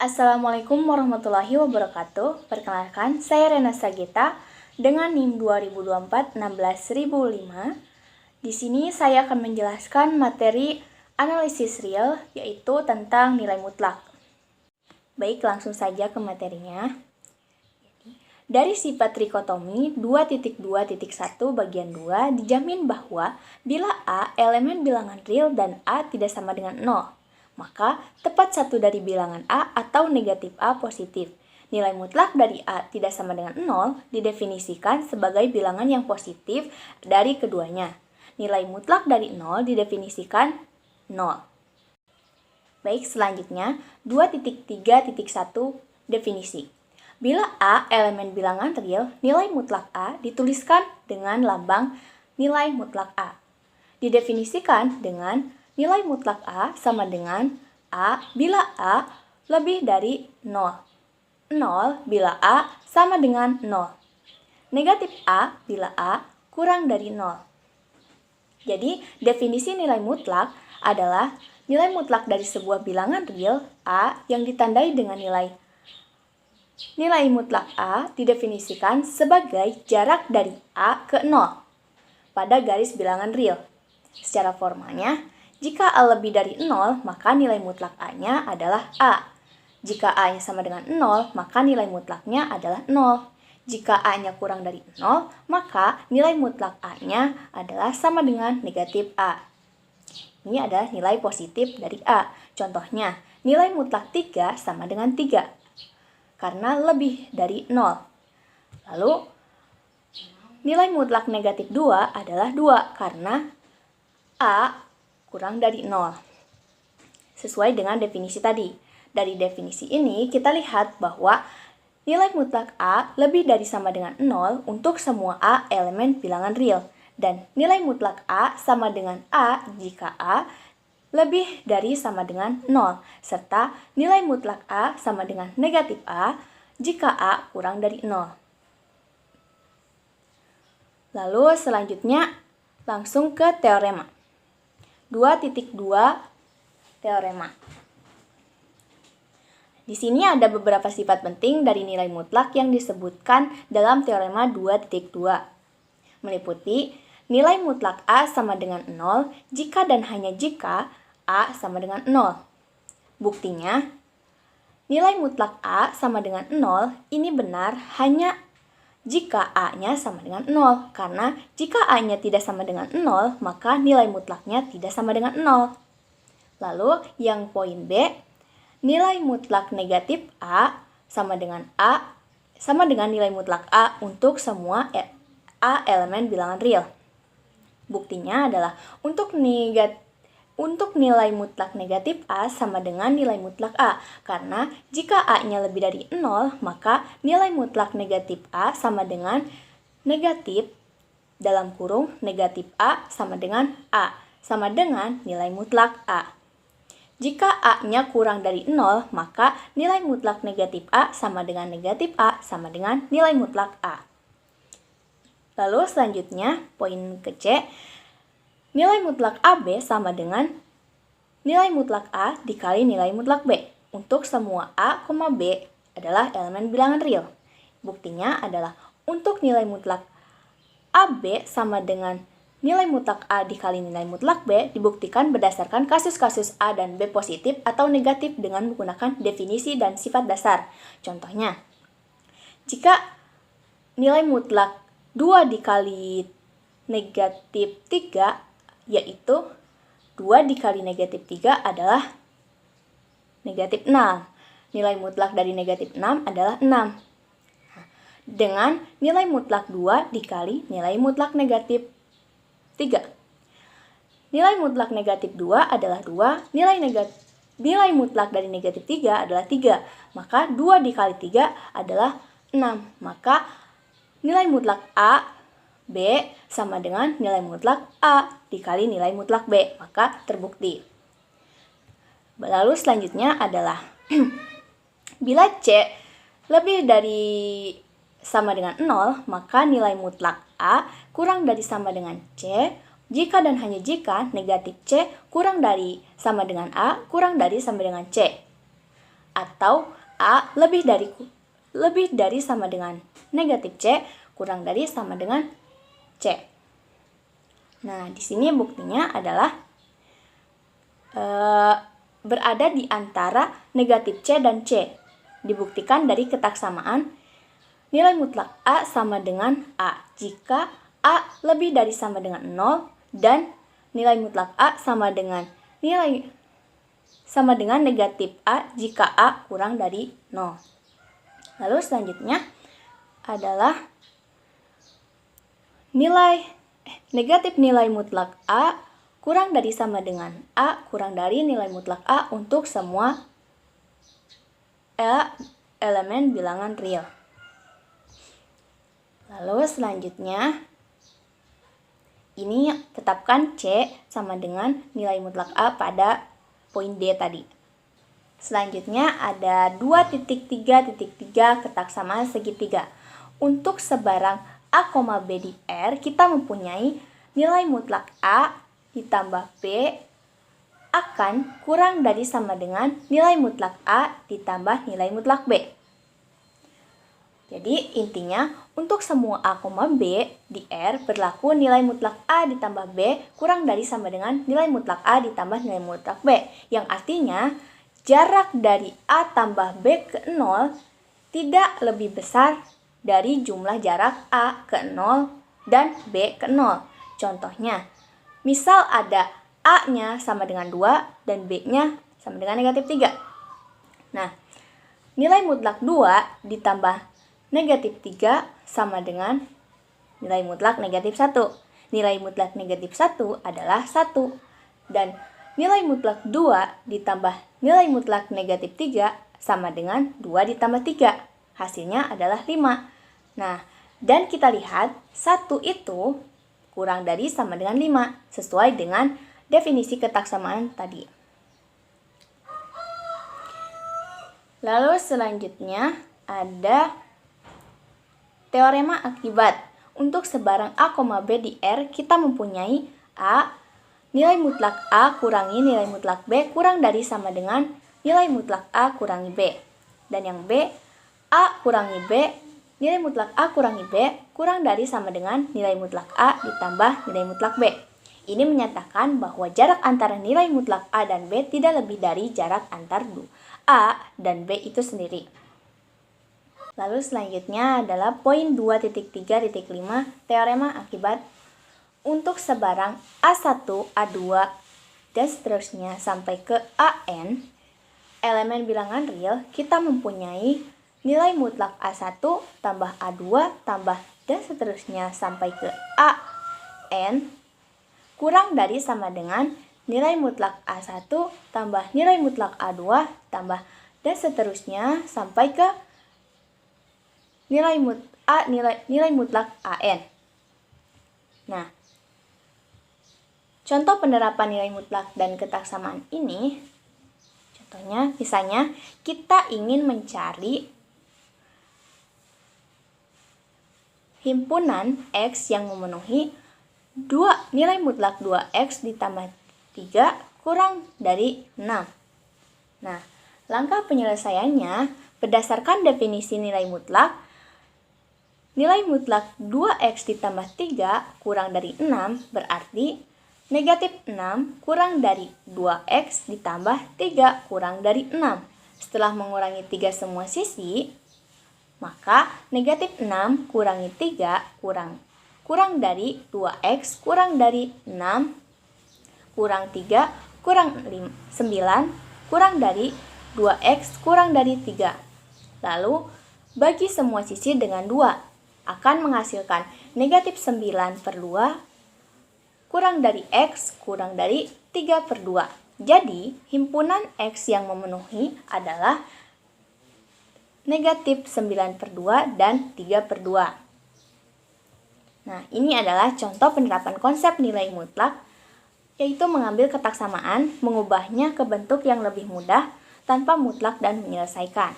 Assalamualaikum warahmatullahi wabarakatuh. Perkenalkan, saya Rena Sagita dengan NIM 2024 16005. Di sini saya akan menjelaskan materi analisis real, yaitu tentang nilai mutlak. Baik, langsung saja ke materinya. Dari sifat trikotomi 2.2.1 bagian 2 dijamin bahwa bila A elemen bilangan real dan A tidak sama dengan 0, maka tepat satu dari bilangan A atau negatif A positif. Nilai mutlak dari A tidak sama dengan 0 didefinisikan sebagai bilangan yang positif dari keduanya. Nilai mutlak dari 0 didefinisikan 0. Baik, selanjutnya 2.3.1 definisi. Bila A elemen bilangan real, nilai mutlak A dituliskan dengan lambang nilai mutlak A. Didefinisikan dengan nilai mutlak A sama dengan A bila A lebih dari 0. 0 bila A sama dengan 0. Negatif A bila A kurang dari 0. Jadi, definisi nilai mutlak adalah nilai mutlak dari sebuah bilangan real A yang ditandai dengan nilai mutlak A didefinisikan sebagai jarak dari A ke 0 pada garis bilangan real. Secara formalnya, jika A lebih dari 0, maka nilai mutlak A-nya adalah A. Jika A-nya sama dengan 0, maka nilai mutlaknya adalah 0. Jika A-nya kurang dari 0, maka nilai mutlak A-nya adalah sama dengan negatif A. Ini adalah nilai positif dari A. Contohnya, nilai mutlak 3 sama dengan 3 karena lebih dari 0. Lalu, nilai mutlak negatif 2 adalah 2 karena A kurang dari 0. Sesuai dengan definisi tadi. Dari definisi ini, kita lihat bahwa nilai mutlak A lebih dari sama dengan 0 untuk semua A elemen bilangan real. Dan nilai mutlak A sama dengan A jika A lebih dari sama dengan 0, serta nilai mutlak A sama dengan negatif A jika A kurang dari 0. Lalu selanjutnya langsung ke teorema. 2.2 teorema. Di sini ada beberapa sifat penting dari nilai mutlak yang disebutkan dalam teorema 2.2. Meliputi nilai mutlak A sama dengan 0 jika dan hanya jika A sama dengan 0. Buktinya, nilai mutlak A sama dengan 0 ini benar hanya jika A-nya sama dengan 0. Karena jika A-nya tidak sama dengan 0, maka nilai mutlaknya tidak sama dengan 0. Lalu yang poin B, nilai mutlak negatif A sama dengan nilai mutlak A untuk semua A elemen bilangan real. Buktinya adalah untuk nilai mutlak negatif A sama dengan nilai mutlak A. Karena jika A-nya lebih dari 0, maka nilai mutlak negatif A sama dengan negatif dalam kurung negatif A sama dengan A. Sama dengan nilai mutlak A. Jika A-nya kurang dari 0, maka nilai mutlak negatif A sama dengan negatif A sama dengan nilai mutlak A. Lalu selanjutnya, poin ke C. Nilai mutlak AB sama dengan nilai mutlak A dikali nilai mutlak B. Untuk semua A, B adalah elemen bilangan real. Buktinya adalah untuk nilai mutlak AB sama dengan nilai mutlak A dikali nilai mutlak B dibuktikan berdasarkan kasus-kasus A dan B positif atau negatif dengan menggunakan definisi dan sifat dasar. Contohnya, jika nilai mutlak 2 dikali negatif 3 yaitu 2 dikali negatif 3 adalah negatif 6. Nilai mutlak dari negatif 6 adalah 6. Dengan nilai mutlak 2 dikali nilai mutlak negatif 3. Nilai mutlak negatif 2 adalah 2, nilai mutlak dari negatif 3 adalah 3. Maka 2 dikali 3 adalah 6. Maka nilai mutlak A B sama dengan nilai mutlak A dikali nilai mutlak B, maka terbukti. Lalu selanjutnya adalah bila C lebih dari sama dengan 0, maka nilai mutlak A kurang dari sama dengan C jika dan hanya jika negatif C kurang dari sama dengan A kurang dari sama dengan C. atau A lebih dari sama dengan negatif C kurang dari sama dengan C. Nah, di sini buktinya adalah berada di antara negatif C dan C. Dibuktikan dari ketaksamaan nilai mutlak A sama dengan A jika A lebih dari sama dengan 0 dan nilai mutlak A sama dengan negatif A jika A kurang dari 0. Lalu selanjutnya adalah negatif nilai mutlak A kurang dari sama dengan A kurang dari nilai mutlak A untuk semua elemen bilangan real. Lalu selanjutnya ini tetapkan C sama dengan nilai mutlak A pada poin D tadi. Selanjutnya ada 2.3.3 ketaksamaan segitiga. Untuk sebarang A, B di R, kita mempunyai nilai mutlak A ditambah B akan kurang dari sama dengan nilai mutlak A ditambah nilai mutlak B. Jadi intinya untuk semua A, B di R berlaku nilai mutlak A ditambah B kurang dari sama dengan nilai mutlak A ditambah nilai mutlak B. Yang artinya jarak dari A tambah B ke 0 tidak lebih besar dari jumlah jarak A ke 0 dan B ke 0. Contohnya, misal ada A-nya sama dengan 2 dan B-nya sama dengan negatif 3. Nah, nilai mutlak 2 ditambah negatif 3 sama dengan nilai mutlak negatif 1. Nilai mutlak negatif 1 adalah 1. Dan nilai mutlak 2 ditambah nilai mutlak negatif 3 sama dengan 2 ditambah 3. Hasilnya adalah 5. Nah, dan kita lihat 1 itu kurang dari sama dengan 5 sesuai dengan definisi ketaksamaan tadi. Lalu selanjutnya ada teorema akibat. Untuk sebarang A, B di R, kita mempunyai A, nilai mutlak A kurangi nilai mutlak B kurang dari sama dengan nilai mutlak A kurangi B. Dan yang B, A kurangi B, nilai mutlak A kurangi B kurang dari sama dengan nilai mutlak A ditambah nilai mutlak B. Ini menyatakan bahwa jarak antara nilai mutlak A dan B tidak lebih dari jarak antar A dan B itu sendiri. Lalu selanjutnya adalah poin 2.3.5 teorema akibat. Untuk sebarang A1, A2, dan seterusnya sampai ke AN, elemen bilangan real, kita mempunyai nilai mutlak A1 tambah A2 tambah dan seterusnya sampai ke AN kurang dari sama dengan nilai mutlak A1 tambah nilai mutlak A2 tambah dan seterusnya sampai ke nilai mutlak AN. Nah, contoh penerapan nilai mutlak dan ketaksamaan ini, contohnya misalnya kita ingin mencari himpunan X yang memenuhi nilai mutlak 2X ditambah 3 kurang dari 6. Nah, langkah penyelesaiannya berdasarkan definisi nilai mutlak 2X ditambah 3 kurang dari 6 berarti negatif 6 kurang dari 2X ditambah 3 kurang dari 6. Setelah mengurangi 3 semua sisi, maka negatif 6 kurangi 3 kurang dari 2X kurang dari 6 kurang 3 kurang 9 kurang dari 2X kurang dari 3. Lalu bagi semua sisi dengan 2 akan menghasilkan negatif 9 per 2 kurang dari X kurang dari 3 per 2. Jadi, himpunan X yang memenuhi adalah negatif 9 per 2 dan 3 per 2. Nah, ini adalah contoh penerapan konsep nilai mutlak, yaitu mengambil ketaksamaan, mengubahnya ke bentuk yang lebih mudah tanpa mutlak dan menyelesaikan.